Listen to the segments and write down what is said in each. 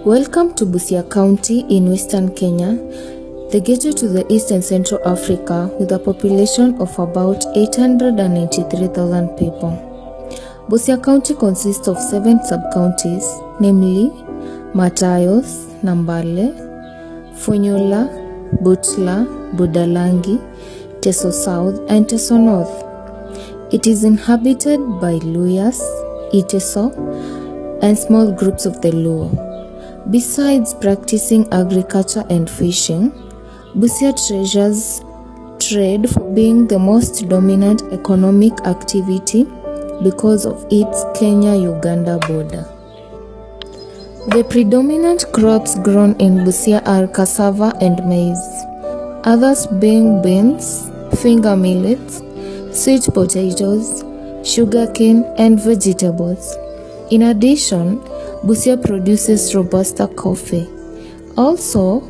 Welcome to Busia County in Western Kenya, the gateway to the East and Central Africa with a population of about 893,000 people. Busia County consists of 7 sub-counties, namely Matayos, Nambale, Funyula, Butla, Budalangi, Teso South, and Teso North. It is inhabited by Luyas, Iteso, and small groups of the Luo. Besides practicing agriculture and fishing, Busia treasures trade for being the most dominant economic activity because of its Kenya-Uganda border. The predominant crops grown in Busia are cassava and maize, others being beans, finger millets, sweet potatoes, sugarcane, and vegetables. In addition, Busia produces Robusta coffee. Also,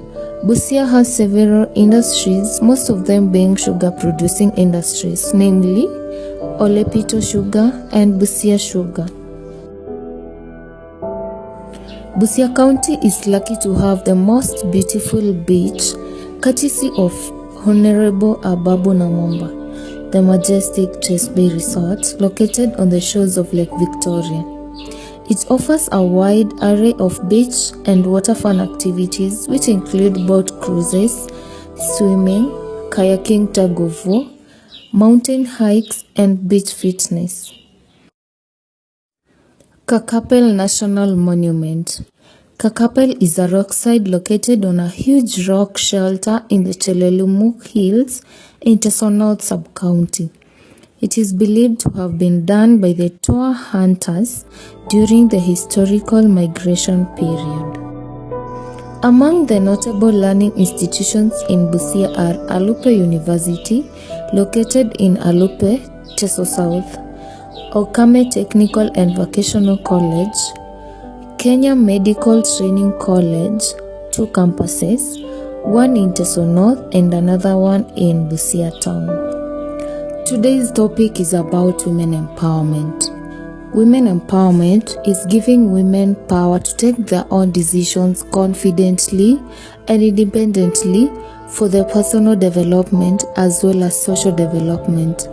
Busia has several industries, most of them being sugar-producing industries, namely Olepito Sugar and Busia Sugar. Busia County is lucky to have the most beautiful beach, courtesy of Honorable Ababu Namomba, the majestic Trace Bay Resort, located on the shores of Lake Victoria. It offers a wide array of beach and waterfront activities, which include boat cruises, swimming, kayaking tug-of-war, mountain hikes, and beach fitness. Kakapel National Monument. Kakapel is a rockside located on a huge rock shelter in the Chelelumuk Hills in Teso North Sub-County. It is believed to have been done by the Toa hunters during the historical migration period. Among the notable learning institutions in Busia are Alupe University, located in Alupe, Teso South, Okame Technical and Vocational College, Kenya Medical Training College, 2 campuses, one in Teso North and another one in Busia Town. Today's topic is about women empowerment. Women empowerment is giving women power to take their own decisions confidently and independently for their personal development as well as social development.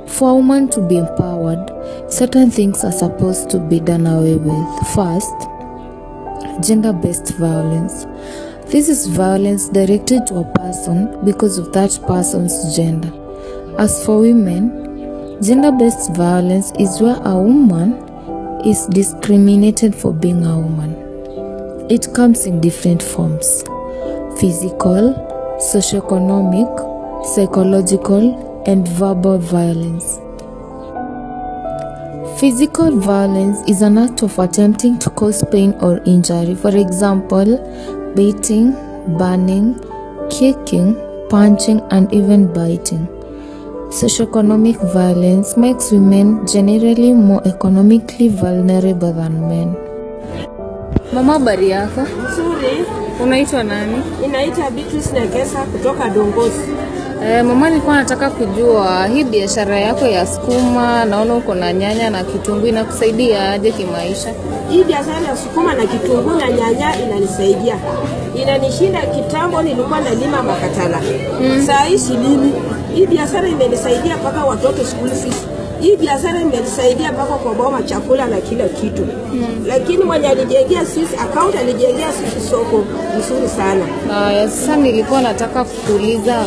For a woman to be empowered, certain things are supposed to be done away with. First, gender-based violence. This is violence directed to a person because of that person's gender. As for women, gender-based violence is where a woman is discriminated for being a woman. It comes in different forms: physical, socioeconomic, psychological, and verbal violence. Physical violence is an act of attempting to cause pain or injury, for example, beating, burning, kicking, punching, and even biting. Socioeconomic violence makes women generally more economically vulnerable than men. Mama, habari yako? Nzuri. Unaitwa nani? Inaitwa Beatrice Negesa kutoka Dongozi. Mama, nilikuwa nataka kujua hii biashara yako ya sukuma, naona uko na nyanya na kitunguu, inakusaidia aje kimaisha? Hii biashara ya sukuma na kitunguu na nyanya inanisaidia. Inanishinda kitambo nilikuwa nalima makatala. Saa hii silimi. Hii biashara imenisaidia mpaka watoto school fees. Hii biashara imenisaidia mpaka kwa boma chakula na kila kitu. Lakini mwenye alijengea sisi account, alijengea sisi soko nzuri sana. Sasa nilikuwa nataka kukuuliza,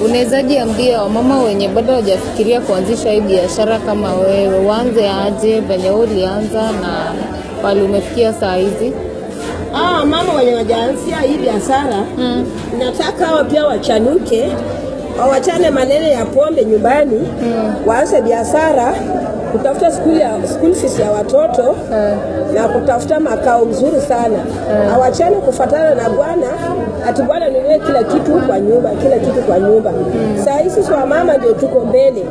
unawezaje ambia wamama wenye bado hawajafikiria kuanzisha hii biashara kama wewe, waanze aje, venye ulianza na pale umefikia saa hizi? Mama wenye wajaanzia hii biashara, nataka wao pia wachanuke, wawachane maneno ya pombe nyumbani, waanze biashara, kutafuta school fees ya watoto na kutafuta makao mzuri sana. Awachane kufuatana na bwana, ati bwana niwe kila kitu kwa nyumba, kila kitu kwa nyumba. Saa hizi kwa mama ndio tuko mbele.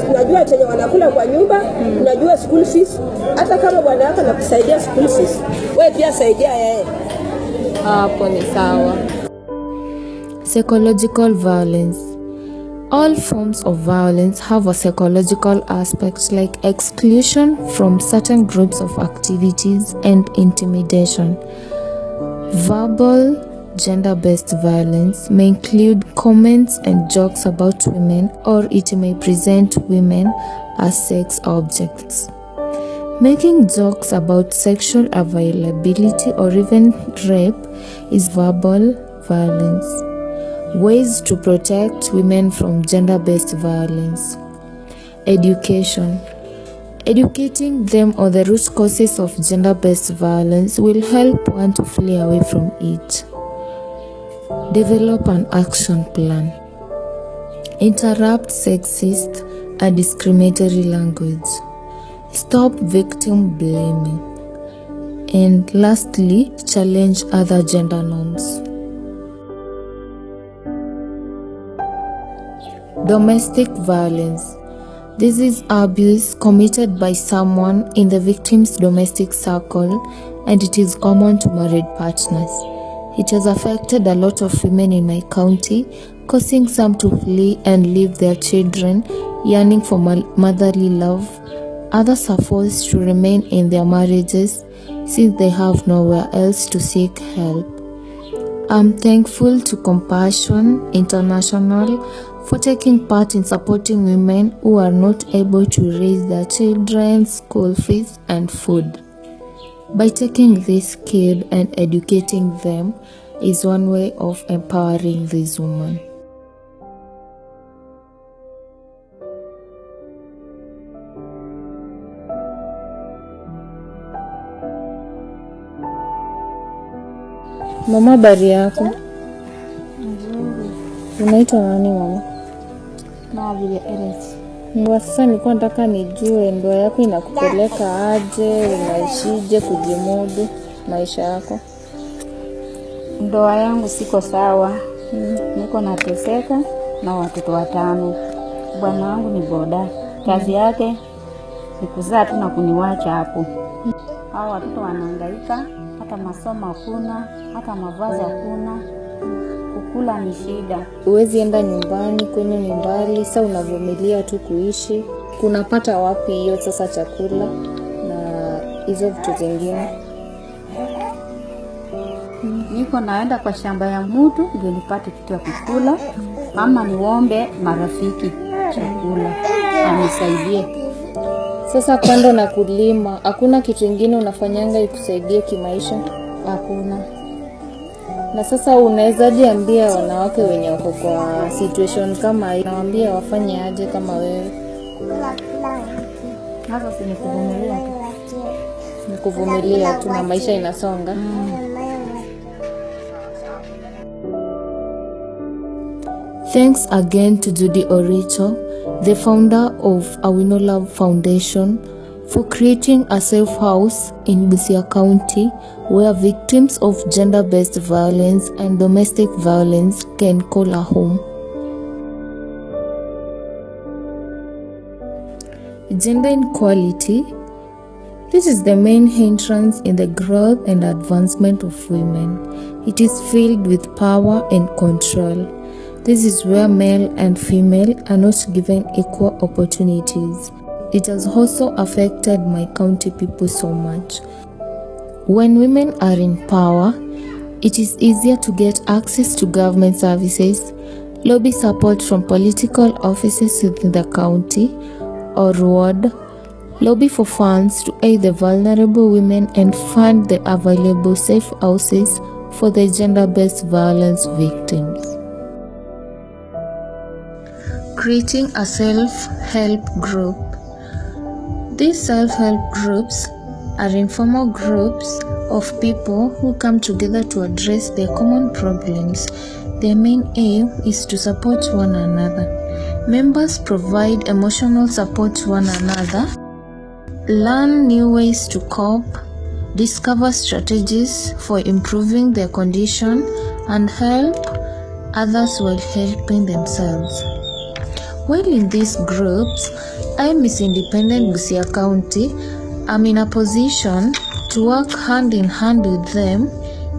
Tunajua chenye wanakula kwa nyumba, tunajua school fees. Hata kama bwana wako anakusaidia school fees, wewe pia saidia yeye. Hapo ni sawa. Psychological violence. All forms of violence have a psychological aspect like exclusion from certain groups of activities and intimidation. Verbal gender-based violence may include comments and jokes about women, or it may present women as sex objects. Making jokes about sexual availability or even rape is verbal violence. Ways to protect women from gender-based violence. Education. Educating them on the root causes of gender-based violence will help one to flee away from it. Develop an action plan. Interrupt sexist and discriminatory language. Stop victim blaming. And lastly, challenge other gender norms. Domestic violence. This is abuse committed by someone in the victim's domestic circle, and it is common to married partners. It has affected a lot of women in my county, causing some to flee and leave their children, yearning for motherly love. Others are forced to remain in their marriages since they have nowhere else to seek help. I'm thankful to Compassion International for taking part in supporting women who are not able to raise their children's school fees and food. By taking this kid and educating them is one way of empowering these women. Mama, habari yako? Nzuri. Unaitwa nani mama? Na vile Eres. Sasa nilikuwa nataka nijue ndoa yako inakupeleka aje, unaishije kujimudu maisha yako? Ndoa yangu siko sawa. Niko nateseka na watoto 5. Bwana wangu ni boda. Kazi yake ni kuzaa tu na kuniwacha hapo. Hao watoto wanahangaika, hata masomo hakuna, hata mavazi hakuna. Kukula ni shida. Uwezi enda nyumbani, kwenu ni mbali, sasa unavumilia tu kuishi. Kunapata wapi hiyo sasa chakula na hizo vitu zingine? Niko naenda kwa shamba ya mtu ndio nipate kitu ya kukula, ama niombe marafiki chakula anisaidie. Sasa kando na kulima, hakuna kitu kingine unafanyanga ikusaidie kimaisha? Hakuna. Na sasa unawezaje ambia wanawake wenye wako kwa situation kama hii, nawaambia wafanye aje kama wewe? Sasa si nikuvumilia tu. Nikuvumilia tu na maisha inasonga. Thanks again to Judy Oricho, the founder of Awino Love Foundation, for creating a safe house in Busia County where victims of gender-based violence and domestic violence can call a home. Gender inequality. This is the main hindrance in the growth and advancement of women. It is filled with power and control. This is where male and female are not given equal opportunities. It has also affected my county people so much. When women are in power, it is easier to get access to government services, lobby support from political offices within the county or ward, lobby for funds to aid the vulnerable women, and fund the available safe houses for the gender-based violence victims. Creating a self-help group. These self-help groups are informal groups of people who come together to address their common problems. Their main aim is to support one another. Members provide emotional support to one another, learn new ways to cope, discover strategies for improving their condition, and help others while helping themselves. While in these groups, I, Miss Independent Busia County, am in a position to work hand in hand with them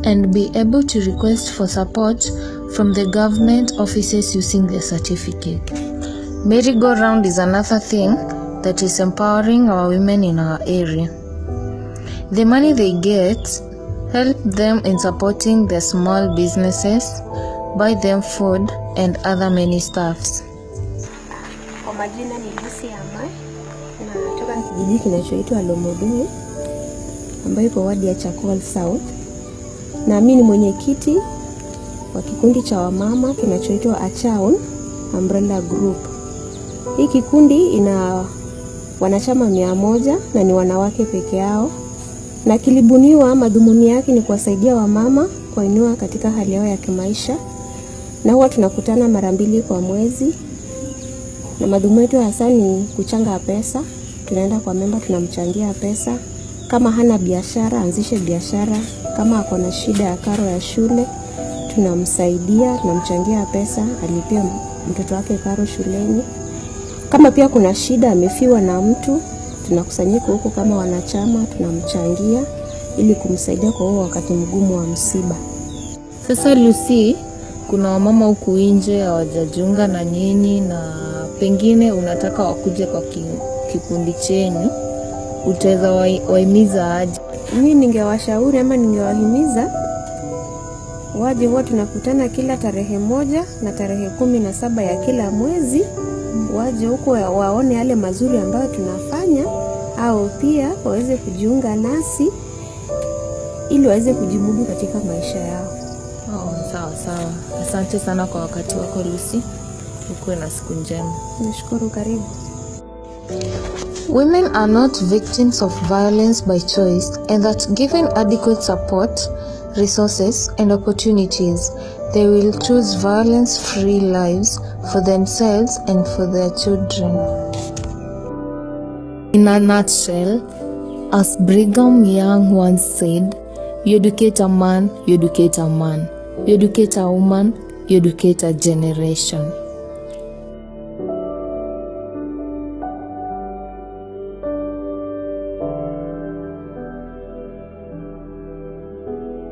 and be able to request for support from the government offices using their certificate. Merry-go-round is another thing that is empowering our women in our area. The money they get help them in supporting their small businesses, buy them food and other many stuffs. Kwa majina ni Busia na natoka kijiji kinachoitwa Lomodui ambayo iko wadi ya Chakol South, na mimi ni mwenyekiti wa kikundi cha wamama kinachoitwa Achaun Umbrella Group. Hii kikundi ina wanachama 100 na ni wanawake peke yao, na kilibuniwa madhumuni yake ni kuwasaidia wamama kuinua katika hali yao ya kimaisha, na huwa tunakutana mara 2 kwa mwezi, na madhumuni yetu hasa ni kuchanga pesa. Tunaenda kwa memba tunamchangia pesa, kama hana biashara anzishe biashara, kama ako na shida ya karo ya shule tunamsaidia, tunamchangia pesa alipie mtoto wake karo shuleni. Kama pia kuna shida amefiwa na mtu, tunakusanyika huko kama wanachama tunamchangia ili kumsaidia kwa huo wakati mgumu wa msiba. Sasa Lucy, kuna wamama huku nje hawajajiunga na nyinyi na pengine unataka wakuje kwa kikundi chenu, utaweza wahimiza aje? Mimi ningewashauri ama ningewahimiza waje. Huwa tunakutana kila tarehe 1 na tarehe 17 ya kila mwezi. Waje huko waone yale mazuri ambayo tunafanya, au pia waweze kujiunga nasi ili waweze kujimudu katika maisha yao. Sawa. Asante sana kwa wakati wako Lucy. Ukuwe na siku njema. Nashukuru, karibu. Women are not victims of violence by choice, and that given adequate support, resources and opportunities, they will choose violence-free lives for themselves and for their children. In a nutshell, as Brigham Young once said, you educate a man, you educate a man. You educate a woman, you educate a generation.